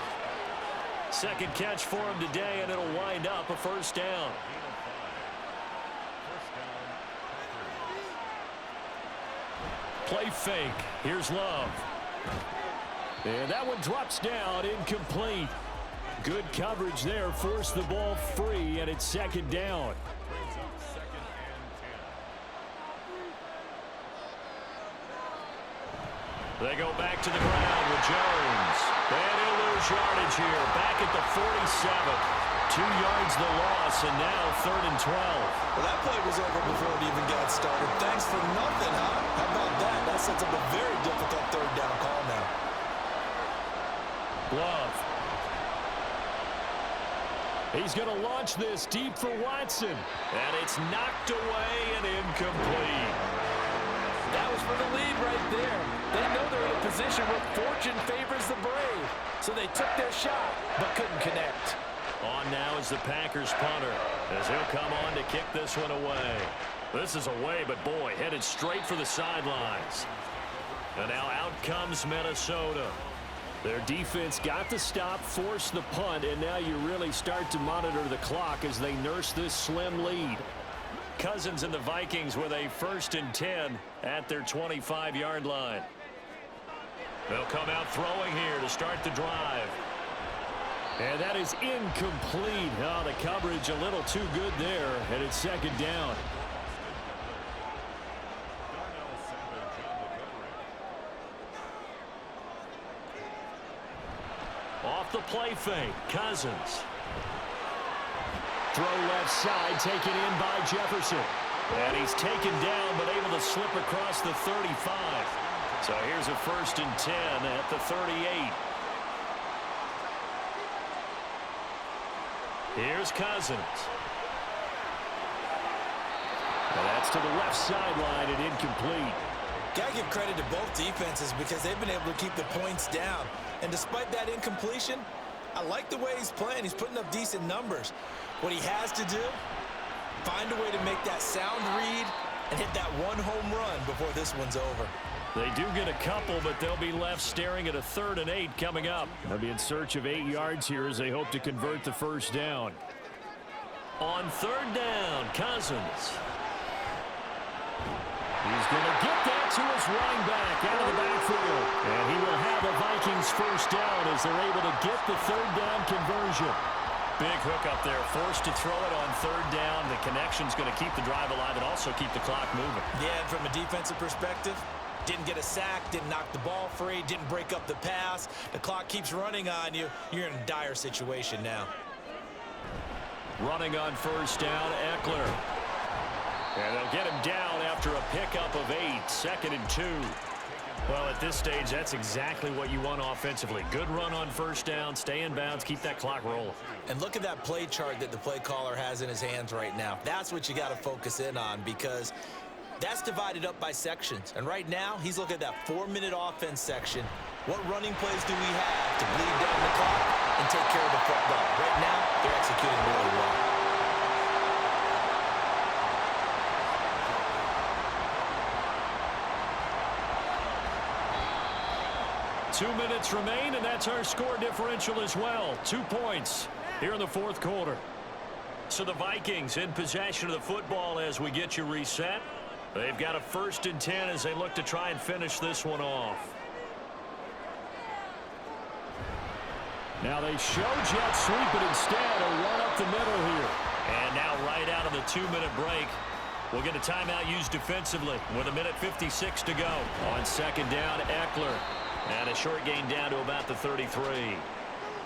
Second catch for him today, and it'll wind up a first down. Gain of 5. First down, Packers. Play fake. Here's Love. And that one drops down, incomplete. Good coverage there. Forced the ball free, and it's second down. Brings up second and 10. They go back to the ground with Jones. And he'll lose yardage here. Back at the 47. 2 yards the loss, and now 3rd and 12. Well, that play was over before it even got started. Thanks for nothing, huh? How about that? That sets up a very difficult 3rd down call now. Love. He's going to launch this deep for Watson. And it's knocked away and incomplete. That was for the lead right there. They know they're in a position where fortune favors the brave. So they took their shot, but couldn't connect. On now is the Packers punter, as he'll come on to kick this one away. This is away, but boy, headed straight for the sidelines. And now out comes Minnesota. Their defense got the stop, forced the punt, and now you really start to monitor the clock as they nurse this slim lead. Cousins and the Vikings with a 1st and 10 at their 25-yard line. They'll come out throwing here to start the drive. And that is incomplete. Oh, the coverage a little too good there, and it's 2nd down. Off the play fake, Cousins. Throw left side, taken in by Jefferson. And he's taken down, but able to slip across the 35. So here's a 1st and 10 at the 38. Here's Cousins. And that's to the left sideline and incomplete. Got to give credit to both defenses because they've been able to keep the points down. And despite that incompletion, I like the way he's playing. He's putting up decent numbers. What he has to do, find a way to make that sound read and hit that one home run before this one's over. They do get a couple, but they'll be left staring at a 3rd and 8 coming up. They'll be in search of 8 yards here as they hope to convert the 1st down. On 3rd down, Cousins. He's going to get that to his running back out of the backfield. And he will have a Vikings 1st down as they're able to get the 3rd down conversion. Big hook up there, forced to throw it on 3rd down. The connection's going to keep the drive alive and also keep the clock moving. Yeah, and from a defensive perspective, didn't get a sack, didn't knock the ball free, didn't break up the pass. The clock keeps running on you. You're in a dire situation now. Running on 1st down, Eckler. And they'll get him down after a pickup of 8, 2nd and 2. Well, at this stage, that's exactly what you want offensively. Good run on 1st down, stay in bounds, keep that clock rolling. And look at that play chart that the play caller has in his hands right now. That's what you got to focus in on because that's divided up by sections. And right now, he's looking at that 4-minute offense section. What running plays do we have to bleed down the clock and take care of the football? Right now, they're executing really well. 2 minutes remain, and that's our score differential as well. 2 points here in the 4th quarter. So the Vikings in possession of the football as we get you reset. They've got a 1st and 10 as they look to try and finish this one off. Now they show jet sweep, but instead a run up the middle here. And now right out of the 2-minute break, we'll get a timeout used defensively with 1:56 to go. On 2nd down, Eckler. And a short gain down to about the 33.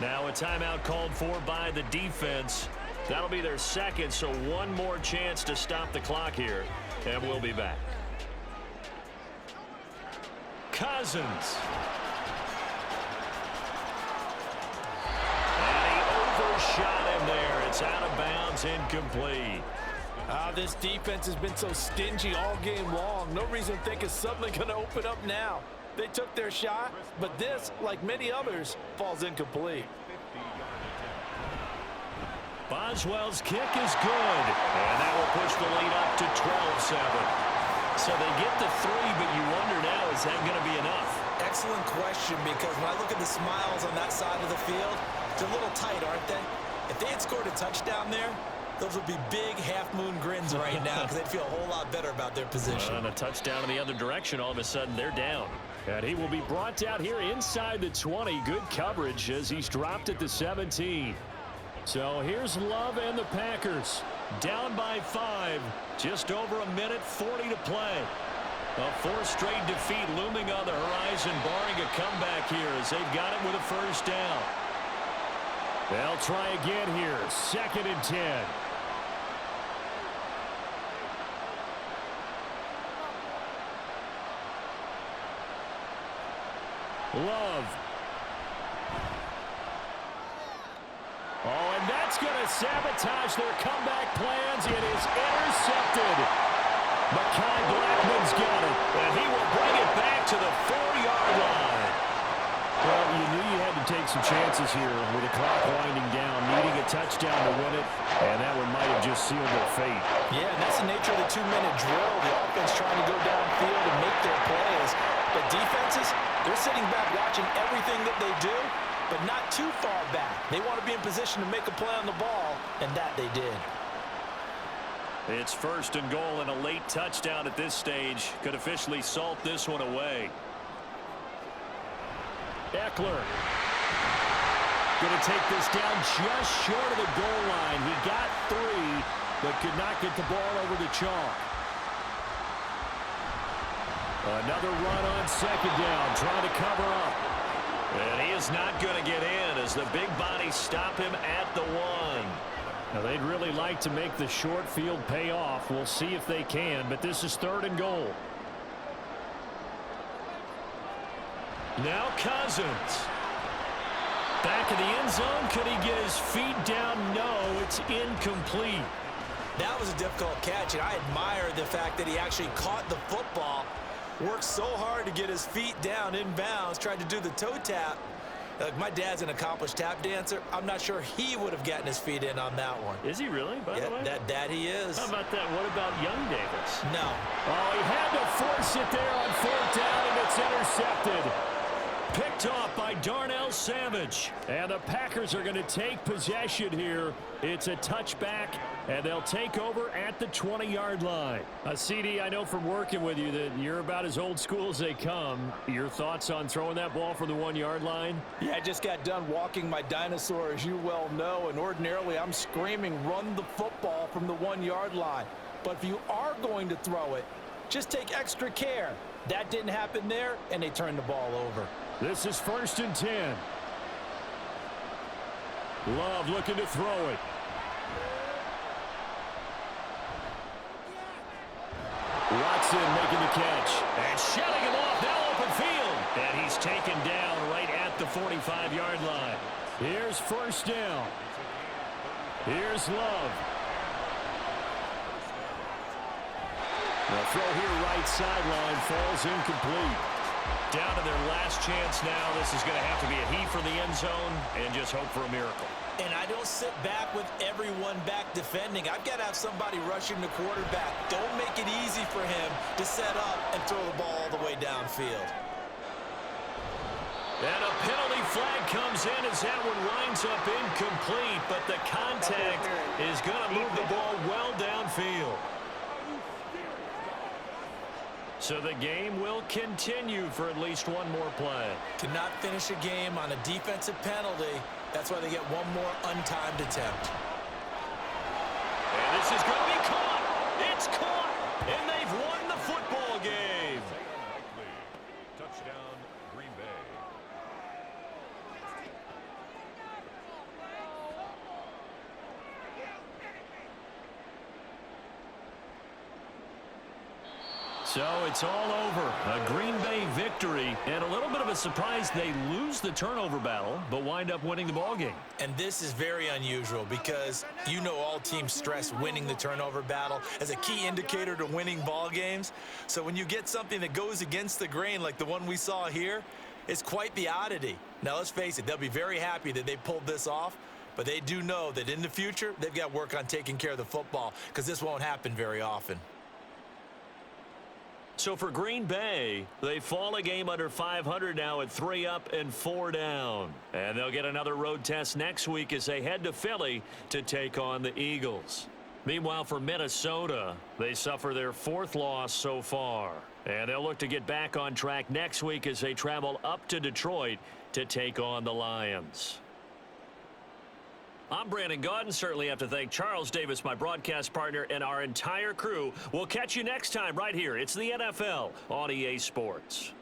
Now a timeout called for by the defense. That'll be their 2nd, so one more chance to stop the clock here. And we'll be back. Cousins. And he overshot him there. It's out of bounds, incomplete. This defense has been so stingy all game long. No reason to think it's suddenly going to open up now. They took their shot, but this, like many others, falls incomplete. Boswell's kick is good, and that will push the lead up to 12-7. So they get the 3, but you wonder now, is that going to be enough? Excellent question, because when I look at the smiles on that side of the field, they're a little tight, aren't they? If they had scored a touchdown there, those would be big half-moon grins right now because they'd feel a whole lot better about their position. And a touchdown in the other direction, all of a sudden they're down. And he will be brought down here inside the 20. Good coverage as he's dropped at the 17. So here's Love and the Packers. Down by 5. Just over 1:40 to play. A 4th straight defeat looming on the horizon, barring a comeback here as they've got it with a 1st down. They'll try again here. 2nd and 10. Love. Oh, and that's going to sabotage their comeback plans. It is intercepted. Mekhi Blackman's got it, and he will bring it back to the 4-yard line. Well, you knew you had to to take some chances here with the clock winding down, needing a touchdown to win it, and that one might have just sealed their fate. Yeah, and that's the nature of the 2-minute drill. The offense trying to go downfield and make their plays. But defenses, they're sitting back watching everything that they do, but not too far back. They want to be in position to make a play on the ball, and that they did. It's 1st and goal, and a late touchdown at this stage could officially salt this one away. Eckler going to take this down just short of the goal line. He got 3, but could not get the ball over the chalk. Another run on 2nd down, trying to cover up. And he is not going to get in as the big bodies stop him at the 1. Now, they'd really like to make the short field pay off. We'll see if they can, but this is 3rd and goal. Now Cousins. Back in the end zone. Could he get his feet down? No, it's incomplete. That was a difficult catch, and I admire the fact that he actually caught the football, worked so hard to get his feet down in bounds, tried to do the toe tap. Like, my dad's an accomplished tap dancer. I'm not sure he would have gotten his feet in on that one. Is he really, by the way? That he is. How about that? What about Young Davis? No. Oh, he had to force it there on 4th down, and it's intercepted. Picked off by Darnell Savage. And the Packers are going to take possession here. It's a touchback, and they'll take over at the 20-yard line. CD, I know from working with you that you're about as old school as they come. Your thoughts on throwing that ball from the 1-yard line? Yeah, I just got done walking my dinosaur, as you well know, and ordinarily I'm screaming, run the football from the 1-yard line. But if you are going to throw it, just take extra care. That didn't happen there, and they turned the ball over. This is 1st and 10. Love looking to throw it. Watson making the catch. And shutting him off, now open field. And he's taken down right at the 45-yard line. Here's 1st down. Here's Love. The throw here right sideline falls incomplete. Down to their last chance now. This is going to have to be a heave for the end zone and just hope for a miracle. And I don't sit back with everyone back defending. I've got to have somebody rushing the quarterback. Don't make it easy for him to set up and throw the ball all the way downfield. And a penalty flag comes in as that one winds up incomplete, but the contact is going to move the ball well downfield. So the game will continue for at least one more play. Cannot finish a game on a defensive penalty. That's why they get one more untimed attempt. And this is going to be caught. It's caught. And they've won the football game. Touchdown, Green Bay. So it's all over. A Green Bay victory, and a little bit of a surprise they lose the turnover battle, but wind up winning the ball game. And this is very unusual because you know all teams stress winning the turnover battle as a key indicator to winning ball games. So when you get something that goes against the grain like the one we saw here, it's quite the oddity. Now let's face it, they'll be very happy that they pulled this off, but they do know that in the future they've got to work on taking care of the football because this won't happen very often. So for Green Bay, they fall a game under 500 now at 3 up and 4 down. And they'll get another road test next week as they head to Philly to take on the Eagles. Meanwhile, for Minnesota, they suffer their 4th loss so far. And they'll look to get back on track next week as they travel up to Detroit to take on the Lions. I'm Brandon Gaudin. Certainly have to thank Charles Davis, my broadcast partner, and our entire crew. We'll catch you next time right here. It's the NFL on EA Sports.